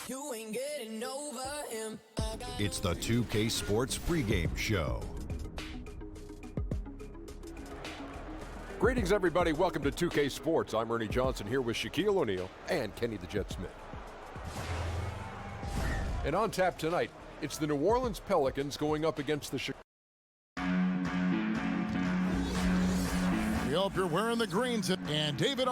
You ain't getting over him. It's the 2K Sports pregame show. Greetings, everybody. Welcome to 2K Sports. I'm Ernie Johnson here with Shaquille O'Neal and Kenny the Jet Smith. And on tap tonight, it's the New Orleans Pelicans going up against the Chicago. We hope you're wearing the greens. And David,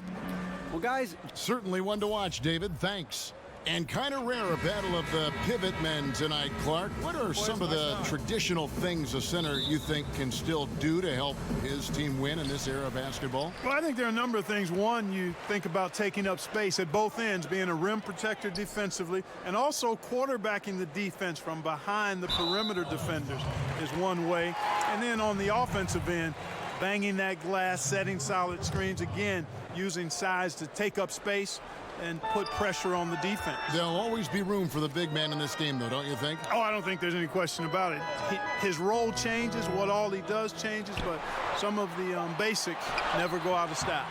well, guys, certainly one to watch, David. Thanks. And kind of rare, a battle of the pivot men tonight, Clark. What are some of the traditional things a center you think can still do to help his team win in this era of basketball? Well, I think there are a number of things. One, you think about taking up space at both ends, being a rim protector defensively, and also quarterbacking the defense from behind the perimeter defenders is one way. And then on the offensive end, banging that glass, setting solid screens, again, using size to take up space and put pressure on the defense. There'll always be room for the big man in this game, though, don't you think? Oh, I don't think there's any question about it. His role changes, what all he does changes, but some of the basics never go out of style.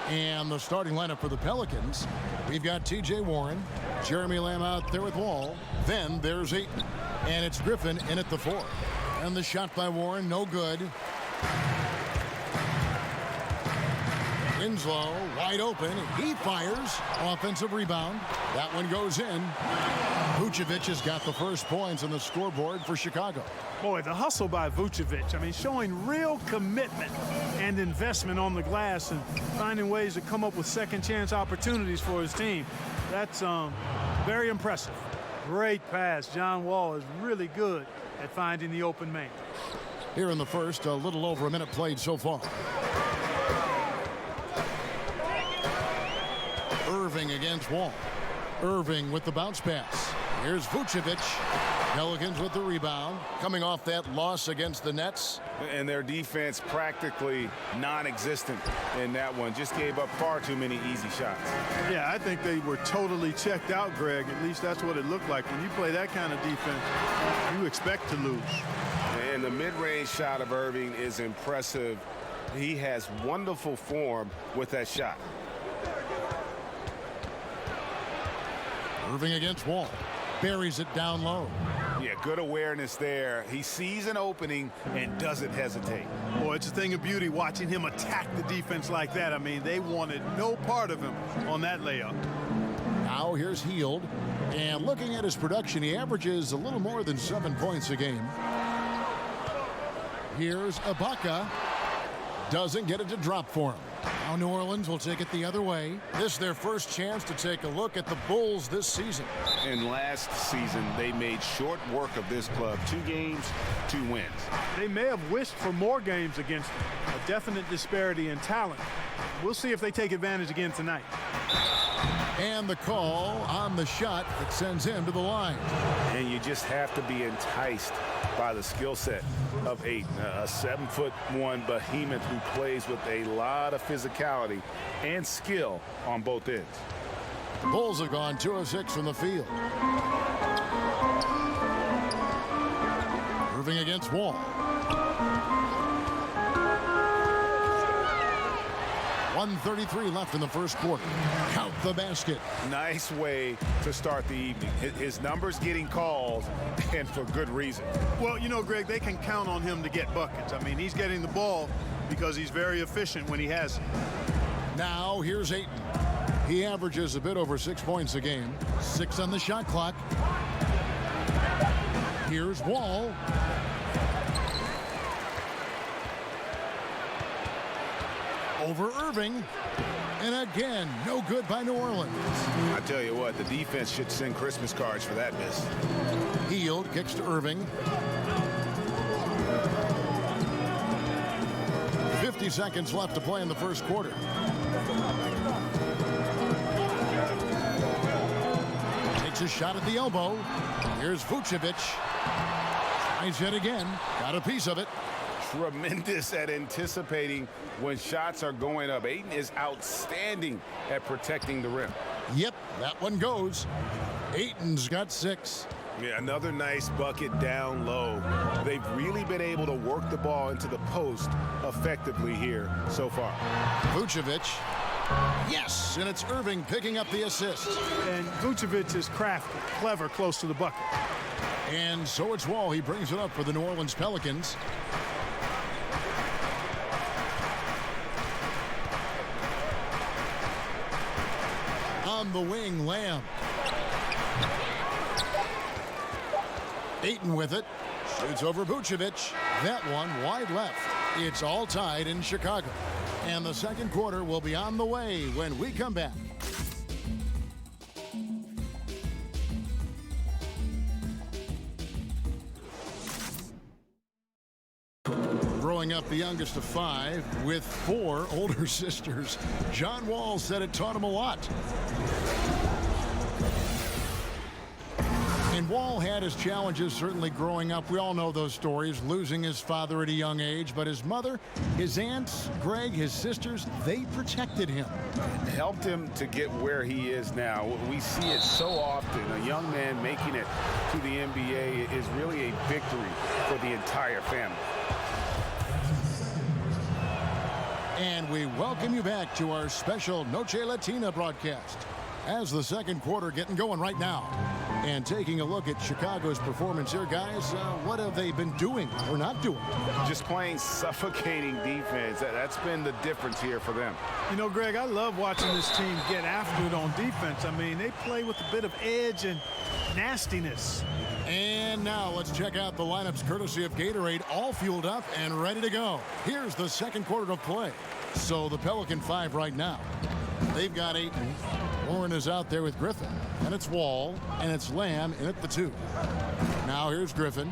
And the starting lineup for the Pelicans, we've got T.J. Warren, Jeremy Lamb out there with Wall. Then there's Ayton, and it's Griffin in at the 4. And the shot by Warren, no good. Winslow wide open. He fires. Offensive rebound. That one goes in. Vucevic has got the first points on the scoreboard for Chicago. Boy, the hustle by Vucevic. I mean, showing real commitment and investment on the glass and finding ways to come up with second chance opportunities for his team. That's very impressive. Great pass. John Wall is really good at finding the open man. Here in the first, a little over a minute played so far. Irving against Wall. Irving with the bounce pass. Here's Vucevic. Pelicans with the rebound. Coming off that loss against the Nets. And their defense practically non-existent in that one. Just gave up far too many easy shots. Yeah, I think they were totally checked out, Greg. At least that's what it looked like. When you play that kind of defense, you expect to lose. And the mid-range shot of Irving is impressive. He has wonderful form with that shot. Irving against Wall. Buries it down low. Yeah, good awareness there. He sees an opening and doesn't hesitate. Boy, it's a thing of beauty watching him attack the defense like that. I mean, they wanted no part of him on that layup. Now here's Hield. And looking at his production, he averages a little more than 7 points a game. Here's Ibaka. Doesn't get it to drop for him. Now New Orleans will take it the other way. This is their first chance to take a look at the Bulls this season. And last season, they made short work of this club. 2 games, 2 wins. They may have wished for more games against them. A definite disparity in talent. We'll see if they take advantage again tonight. And the call on the shot that sends him to the line. And you just have to be enticed by the skill set of Ayton, a 7'1" behemoth who plays with a lot of physicality and skill on both ends. The Bulls have gone 2 of 6 from the field. Irving against Wall. 1:33 left in the first quarter. Count the basket. Nice way to start the evening. His numbers getting called, and for good reason. Well, you know, Greg, they can count on him to get buckets. I mean, he's getting the ball because he's very efficient when he has it. Now here's Ayton. He averages a bit over 6 points a game. 6 on the shot clock. Here's Wall. Over Irving. And again, no good by New Orleans. I tell you what, the defense should send Christmas cards for that miss. Hield kicks to Irving. 50 seconds left to play in the first quarter. Takes a shot at the elbow. Here's Vucevic. Tries it again. Got a piece of it. Tremendous at anticipating when shots are going up. Ayton is outstanding at protecting the rim. Yep, that one goes. Ayton's got 6. Yeah, another nice bucket down low. They've really been able to work the ball into the post effectively here so far. Vucevic Yes, and it's Irving picking up the assist. And Vucevic is crafty, clever, close to the bucket. And so it's Wall. He brings it up for the New Orleans Pelicans. On the wing, Lamb. Ayton with it. Shoots over Vucevic. That one wide left. It's all tied in Chicago. And the second quarter will be on the way when we come back. Growing up the youngest of 5 with 4 older sisters, John Wall said it taught him a lot. And Wall had his challenges certainly growing up. We all know those stories, losing his father at a young age, but his mother, his aunts, Greg, his sisters, they protected him. It helped him to get where he is now. We see it so often. A young man making it to the NBA is really a victory for the entire family. And we welcome you back to our special Noche Latina broadcast. As the second quarter getting going right now. And taking a look at Chicago's performance here, guys, what have they been doing or not doing? Just playing suffocating defense. That's been the difference here for them. You know, Greg, I love watching this team get after it on defense. I mean, they play with a bit of edge and nastiness. And now let's check out the lineups courtesy of Gatorade, all fueled up and ready to go. Here's the second quarter of play. So the Pelican 5 right now. They've got Ayton. Warren is out there with Griffin. And it's Wall. And it's Lamb in at the 2. Now here's Griffin.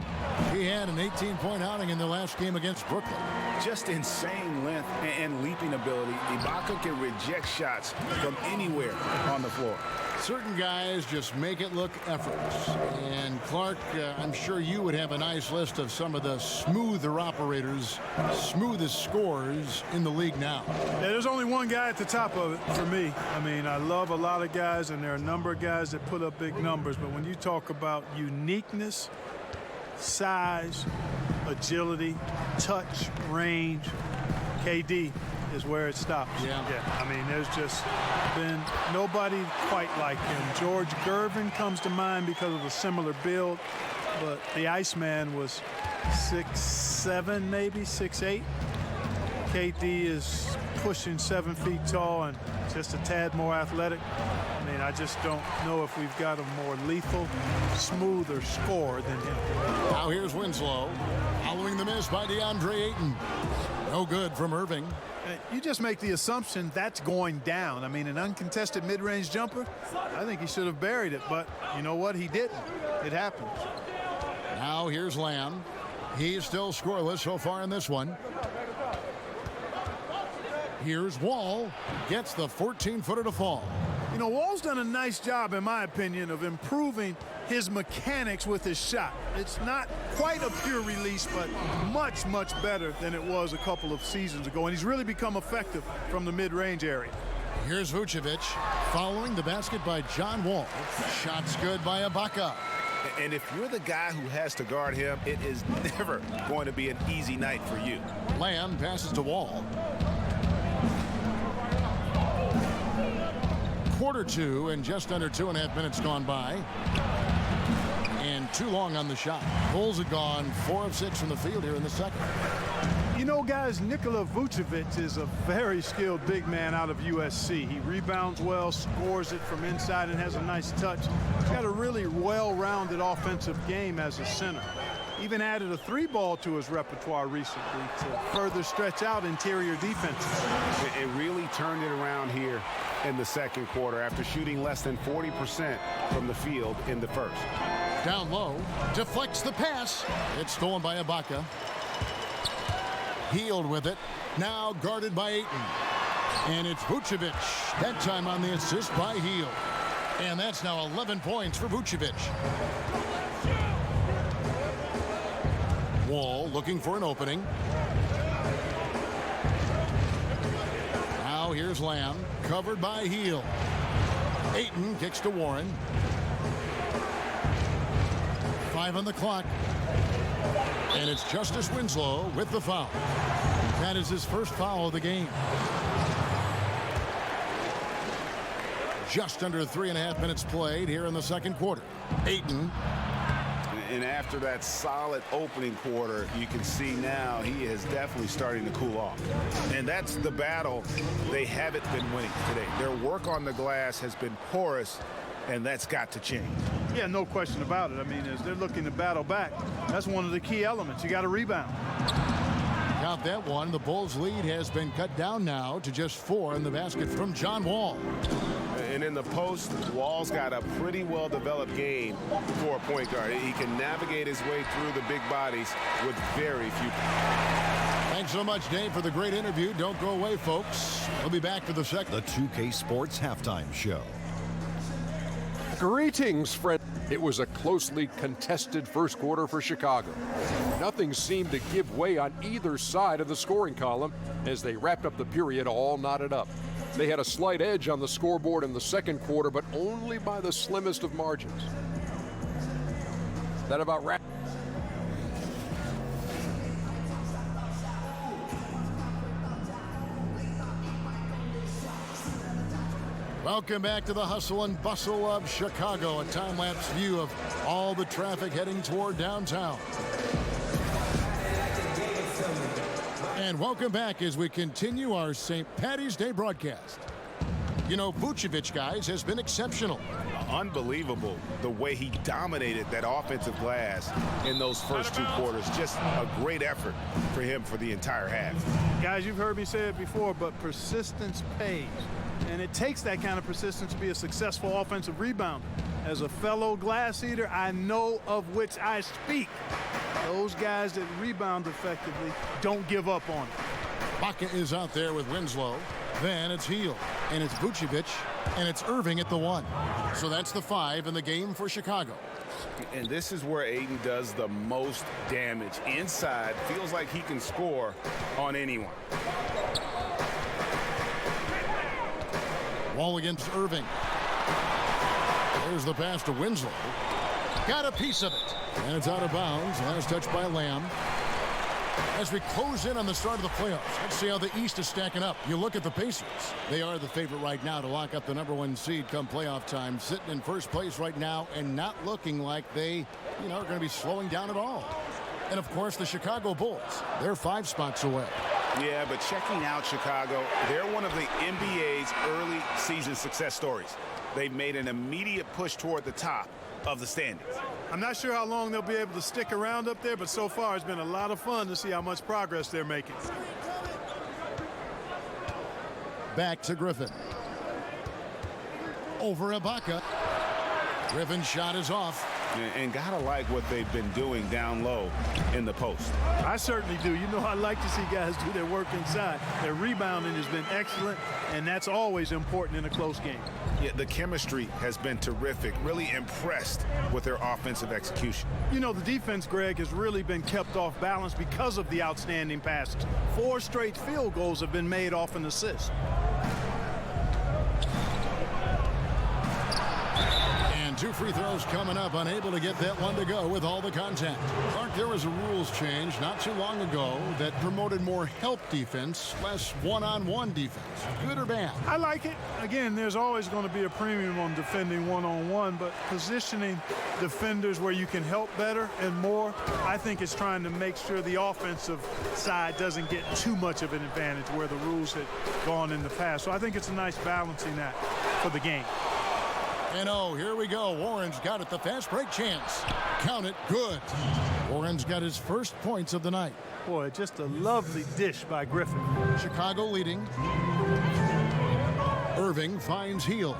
He had an 18-point outing in the last game against Brooklyn. Just insane length and leaping ability. Ibaka can reject shots from anywhere on the floor. Certain guys just make it look effortless. And Clark, I'm sure you would have a nice list of some of the smoother operators, smoothest scorers in the league now. Yeah, there's only one guy at the top of it for me. I mean, I love a lot of guys, and there are a number of guys that put up big numbers. But when you talk about uniqueness, size, agility, touch, range, KD is where it stops. Yeah. I mean, there's just been nobody quite like him. George Gervin comes to mind because of a similar build, but the Iceman was 6'7", maybe 6'8". KD is pushing 7 feet tall and just a tad more athletic. I mean, I just don't know if we've got a more lethal, smoother scorer than him. Now here's Winslow, following the miss by DeAndre Ayton. No good from Irving. You just make the assumption that's going down. I mean, an uncontested mid-range jumper, I think he should have buried it, but you know what? He didn't. It happens. Now here's Lamb. He's still scoreless so far in this one. Here's Wall. Gets the 14-footer to fall. You know, Wall's done a nice job, in my opinion, of improving his mechanics with his shot. It's not quite a pure release, but much, much better than it was a couple of seasons ago. And he's really become effective from the mid-range area. Here's Vucevic following the basket by John Wall. Shots good by Ibaka. And if you're the guy who has to guard him, it is never going to be an easy night for you. Lamb passes to Wall. Quarter 2 and just under 2.5 minutes gone by. And too long on the shot. Bulls have gone 4 of 6 from the field here in the second. You know, guys, Nikola Vucevic is a very skilled big man out of USC. He rebounds well, scores it from inside, and has a nice touch. He's got a really well-rounded offensive game as a center. Even added a 3-ball to his repertoire recently to further stretch out interior defenses. It really turned it around here in the second quarter after shooting less than 40% from the field in the first. Down low, deflects the pass. It's stolen by Ibaka. Healed with it. Now guarded by Ayton. And it's Vucevic. That time on the assist by Hield. And that's now 11 points for Vucevic. Wall looking for an opening. Now here's Lamb, covered by Hield. Ayton kicks to Warren. 5 on the clock. And it's Justice Winslow with the foul. That is his first foul of the game. just under 3.5 minutes played here in the second quarter. Ayton. And after that solid opening quarter, you can see now he is definitely starting to cool off. And that's the battle they haven't been winning today. Their work on the glass has been porous, and that's got to change. Yeah, no question about it. I mean, as they're looking to battle back, that's one of the key elements. You got to rebound. Count that one. The Bulls' lead has been cut down now to just 4 in the basket from John Wall. And in the post, Wall's got a pretty well-developed game for a point guard. He can navigate his way through the big bodies with very few. Thanks so much, Dave, for the great interview. Don't go away, folks. We'll be back for the second. The 2K Sports Halftime Show. Greetings, friend. It was a closely contested first quarter for Chicago. Nothing seemed to give way on either side of the scoring column as they wrapped up the period all knotted up. They had a slight edge on the scoreboard in the second quarter, but only by the slimmest of margins. That about wraps. Welcome back to the hustle and bustle of Chicago, a time-lapse view of all the traffic heading toward downtown. And welcome back as we continue our St. Paddy's Day broadcast. You know, Vucevic, guys, has been exceptional. Unbelievable the way he dominated that offensive glass in those first 2 quarters. Just a great effort for him for the entire half. Guys, you've heard me say it before, but persistence pays. And it takes that kind of persistence to be a successful offensive rebounder. As a fellow glass eater, I know of which I speak. Those guys that rebound effectively don't give up on it. Baca is out there with Winslow. Then it's Hield. And it's Vucevic. And it's Irving at the 1. So that's the 5 in the game for Chicago. And this is where Ayton does the most damage. Inside, feels like he can score on anyone. Wall against Irving. There's the pass to Winslow. Got a piece of it. And it's out of bounds. Last touch by Lamb. As we close in on the start of the playoffs, let's see how the East is stacking up. You look at the Pacers. They are the favorite right now to lock up the #1 seed come playoff time. Sitting in first place right now and not looking like they, are going to be slowing down at all. And, of course, the Chicago Bulls. They're 5 spots away. Yeah, but checking out Chicago, they're one of the NBA's early season success stories. They've made an immediate push toward the top of the standings. I'm not sure how long they'll be able to stick around up there, but so far it's been a lot of fun to see how much progress they're making. Back to Griffin. Over Ibaka. Griffin's shot is off. And gotta like what they've been doing down low in the post. I certainly do. I like to see guys do their work inside. Their rebounding has been excellent, and that's always important in a close game. Yeah, the chemistry has been terrific. Really impressed with their offensive execution. The defense, Greg, has really been kept off balance because of the outstanding passes. 4 straight field goals have been made off an assist. And 2 free throws coming up, unable to get that one to go with all the contact. Clark, there was a rules change not too long ago that promoted more help defense, less one-on-one defense. Good or bad? I like it. Again, there's always going to be a premium on defending one-on-one, but positioning defenders where you can help better and more, I think it's trying to make sure the offensive side doesn't get too much of an advantage where the rules had gone in the past. So I think it's a nice balancing act for the game. And here we go. Warren's got it. The fast break chance. Count it. Good. Warren's got his first points of the night. Boy, just a lovely dish by Griffin. Chicago leading. Irving finds Hield.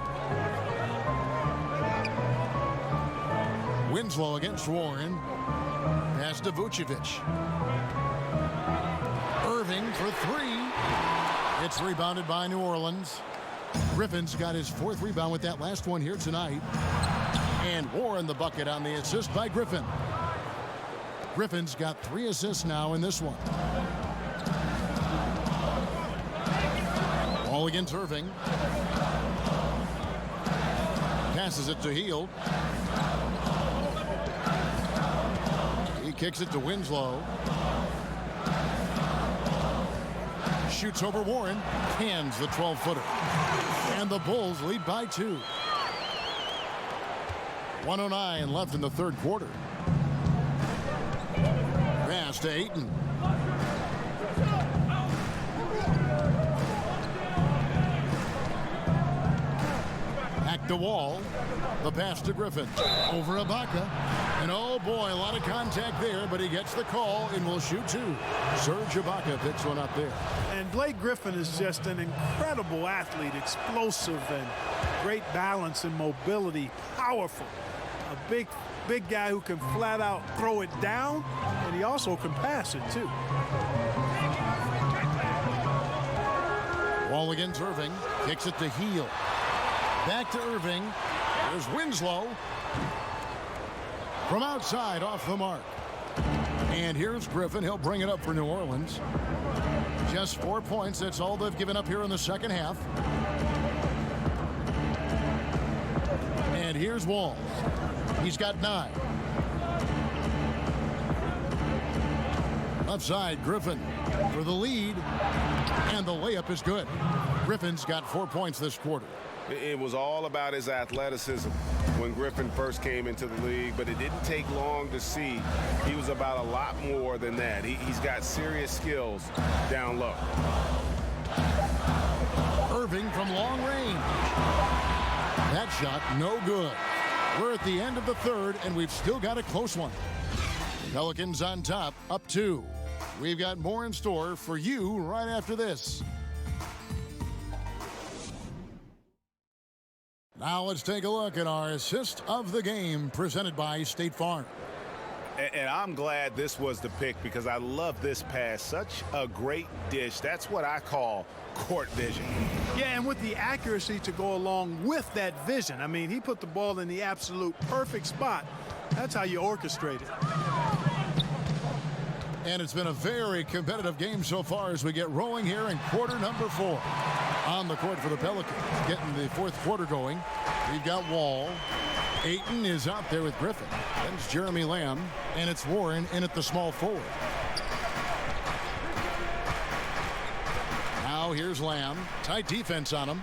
Winslow against Warren. Pass to Vucevic. Irving for 3. It's rebounded by New Orleans. Griffin's got his 4th rebound with that last one here tonight. And Warren the bucket on the assist by Griffin. Griffin's got 3 assists now in this one. Ball against Irving. Passes it to Hield. He kicks it to Winslow. Shoots over Warren. Hands the 12-footer. And the Bulls lead by 2. 1:09 left in the third quarter. Pass to Ayton. Back to Wall. The pass to Griffin. Over Ibaka. And oh boy, a lot of contact there, but he gets the call and will shoot 2. Serge Ibaka picks one up there. And Blake Griffin is just an incredible athlete, explosive and great balance and mobility, powerful. A big guy who can flat out throw it down, and he also can pass it too. Wall against Irving. Kicks it to Heel. Back to Irving. There's Winslow. From outside, off the mark. And here's Griffin. He'll bring it up for New Orleans. Just 4 points. That's all they've given up here in the second half. And here's Wall. He's got 9. Left side, Griffin for the lead. And the layup is good. Griffin's got 4 points this quarter. It was all about his athleticism when Griffin first came into the league, but it didn't take long to see he was about a lot more than that. He's got serious skills down low. Irving from long range. That shot no good. We're at the end of the third, and we've still got a close one. Pelicans on top, up 2. We've got more in store for you right after this. Now let's take a look at our assist of the game presented by State Farm. And I'm glad this was the pick because I love this pass. Such a great dish. That's what I call court vision. Yeah, and with the accuracy to go along with that vision. I mean, he put the ball in the absolute perfect spot. That's how you orchestrate it. And it's been a very competitive game so far as we get rolling here in quarter number 4. On the court for the Pelicans, getting the fourth quarter going. We've got Wall. Ayton is out there with Griffin. Then it's Jeremy Lamb, and it's Warren in at the small forward. Now here's Lamb. Tight defense on him.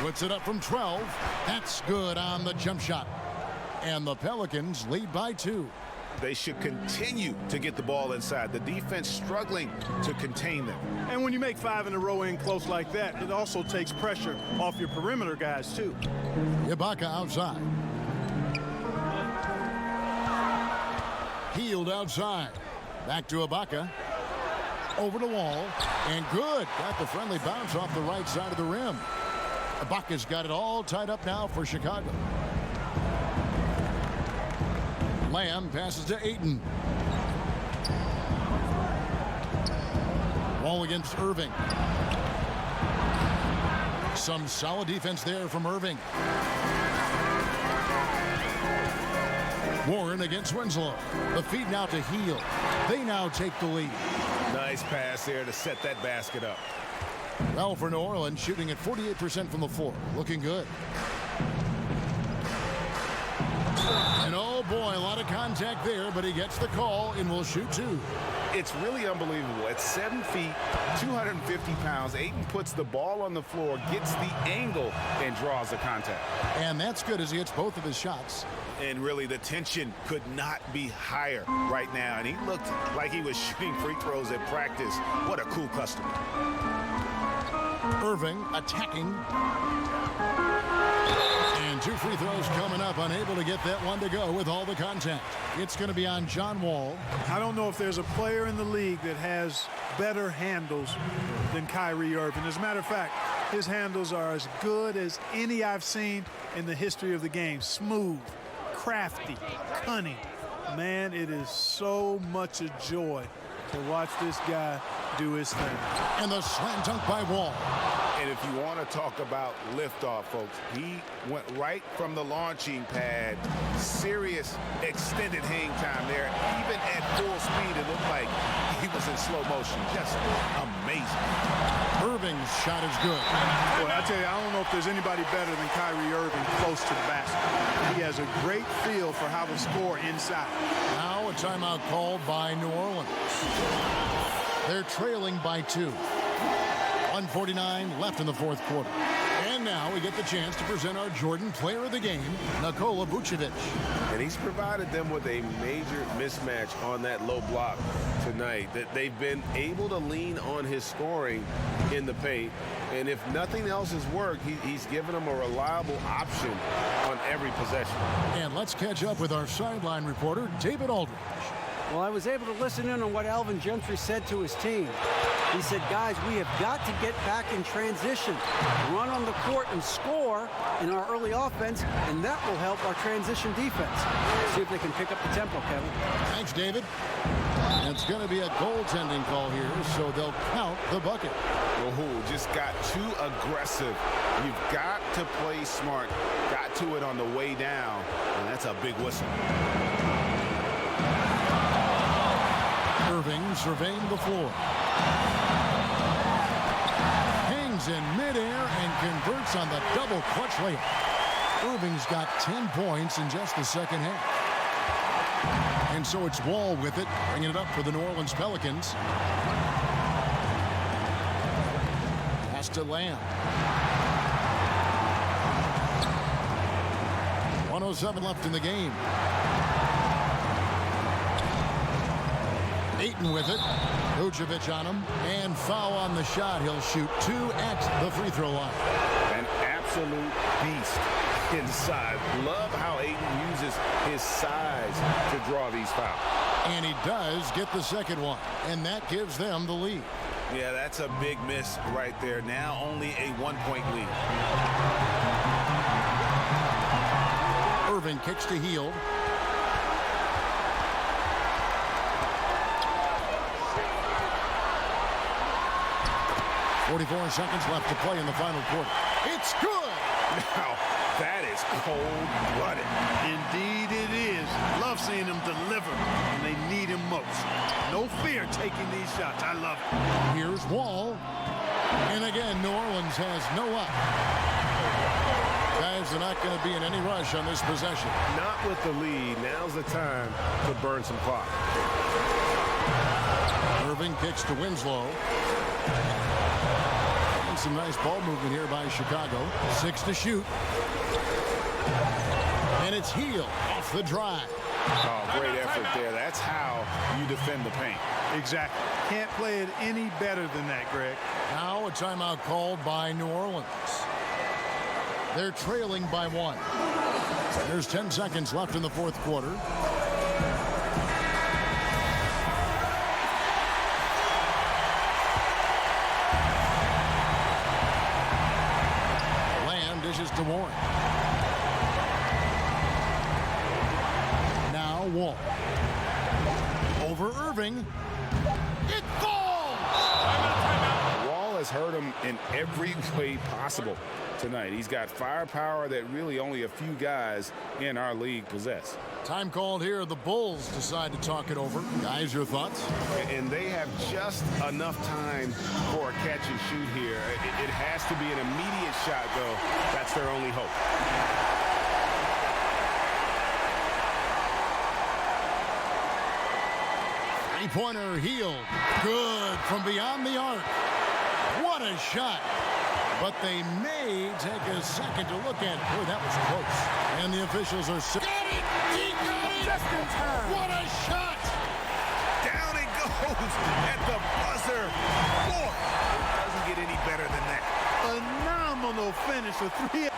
Puts it up from 12. That's good on the jump shot. And the Pelicans lead by 2. They should continue to get the ball inside. The defense struggling to contain them. And when you make 5 in a row in close like that, it also takes pressure off your perimeter guys, too. Ibaka outside. Healed outside. Back to Ibaka. Over to Wall. And good. Got the friendly bounce off the right side of the rim. Ibaka's got it all tied up now for Chicago. Lamb passes to Ayton. Wall against Irving. Some solid defense there from Irving. Warren against Winslow. The feed now to Heel. They now take the lead. Nice pass there to set that basket up. Well, for New Orleans, shooting at 48% from the floor. Looking good. And oh boy, a lot of contact there, but he gets the call and will shoot 2. It's really unbelievable. At 7 feet, 250 pounds, Ayton puts the ball on the floor, gets the angle, and draws the contact. And that's good as he hits both of his shots. And really, the tension could not be higher right now. And he looked like he was shooting free throws at practice. What a cool customer. Irving attacking. And 2 free throws coming up, unable to get that one to go with all the contact. It's going to be on John Wall. I don't know if there's a player in the league that has better handles than Kyrie Irving. As a matter of fact, his handles are as good as any I've seen in the history of the game. Smooth, crafty, cunning. Man, it is so much a joy to watch this guy do his thing. And the slam dunk by Wall. And if you want to talk about liftoff, folks, he went right from the launching pad. Serious extended hang time there. Even at full speed, it looked like he was in slow motion. Just amazing. Irving's shot is good. Boy, I tell you, I don't know if there's anybody better than Kyrie Irving close to the basket. He has a great feel for how to score inside. Now Now a timeout called by New Orleans. They're trailing by 2. 1:49 left in the fourth quarter. And now we get the chance to present our Jordan Player of the Game, Nikola Vucevic. And he's provided them with a major mismatch on that low block tonight. That they've been able to lean on his scoring in the paint. And if nothing else has worked, he's given them a reliable option on every possession. And let's catch up with our sideline reporter, David Aldridge. Well, I was able to listen in on what Alvin Gentry said to his team. He said, guys, we have got to get back in transition, run on the court and score in our early offense, and that will help our transition defense. See if they can pick up the tempo, Kevin. Thanks, David. And it's going to be a goaltending call here, so they'll count the bucket. Well, just got too aggressive. You've got to play smart. Got to it on the way down, and that's a big whistle. Irving surveying the floor. Hangs in midair and converts on the double clutch layup. Irving's got 10 points in just the second half. And so it's Wall with it, bringing it up for the New Orleans Pelicans. Pass to Lamb. 1:07 left in the game. Ayton with it. Vucevic on him. And foul on the shot. He'll shoot 2 at the free throw line. An absolute beast inside. Love how Ayton uses his size to draw these fouls. And he does get the second one. And that gives them the lead. Yeah, that's a big miss right there. Now only a 1-point lead. Irving kicks to Hield. 44 seconds left to play in the final quarter. It's good! Now, that is cold-blooded. Indeed it is. Love seeing them deliver when they need him most. No fear taking these shots. I love it. Here's Wall. And again, New Orleans has no up. Guys are not going to be in any rush on this possession. Not with the lead. Now's the time to burn some clock. Irving kicks to Winslow. And some nice ball movement here by Chicago. 6 to shoot. And it's Hield off the drive. Oh, great effort there. That's how you defend the paint. Exactly. Can't play it any better than that, Greg. Now a timeout called by New Orleans. They're trailing by 1. There's 10 seconds left in the fourth quarter. Lamb dishes to Warren. Now Wall. Over Irving. It falls! Wall has hurt him in every way possible tonight. He's got firepower that really only a few guys in our league possess. Time called here. The Bulls decide to talk it over. Guys, your thoughts? And they have just enough time for a catch and shoot here. It has to be an immediate shot, though. That's their only hope. Three-pointer Hield. Good from beyond the arc. What a shot. But they may take a second to look at. Boy, that was close. And the officials are... Got it! He got it! Just in time. What a shot! Down it goes at the buzzer. Boy, it doesn't get any better than that. Phenomenal finish. A 3.